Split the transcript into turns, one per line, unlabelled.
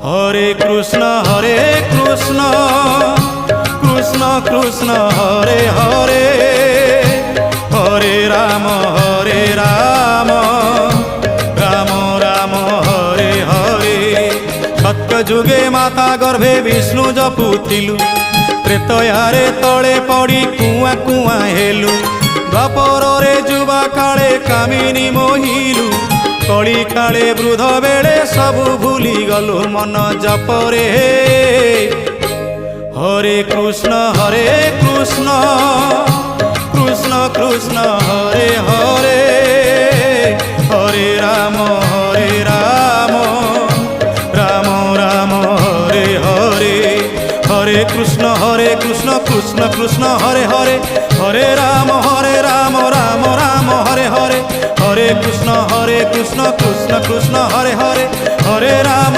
হরে কৃষ্ণ কৃষ্ণ কৃষ্ণ হরে হরে, হরে রাম রাম রাম হরে হরে। সত্য যুগে মাতা গর্ভে বিষ্ণু জপুଥିଲୁ, ତ୍ରେତୟାରେ ତଳେ ପଡ଼ି କୁଆଁ କୁଆଁ ହେଲୁ। ଦ୍ୱାପରରେ ଯୁବା କାଳେ କାମିନୀ ମୋହିଲୁ, କଳି କାଳେ ବୃଦ୍ଧ ବେଳେ ସବୁ ଭୁଲି ଗଲୁ ମନ ଜପରେ। হরে কৃষ্ণ কৃষ্ণ কৃষ্ণ হরে হরে, হরে রাম রাম রাম হরে হরে। হরে কৃষ্ণ কৃষ্ণ কৃষ্ণ হরে হরে, হরে রাম রাম রাম হরে হরে। হরে কৃষ্ণ কৃষ্ণ কৃষ্ণ হরে হরে, হরে রাম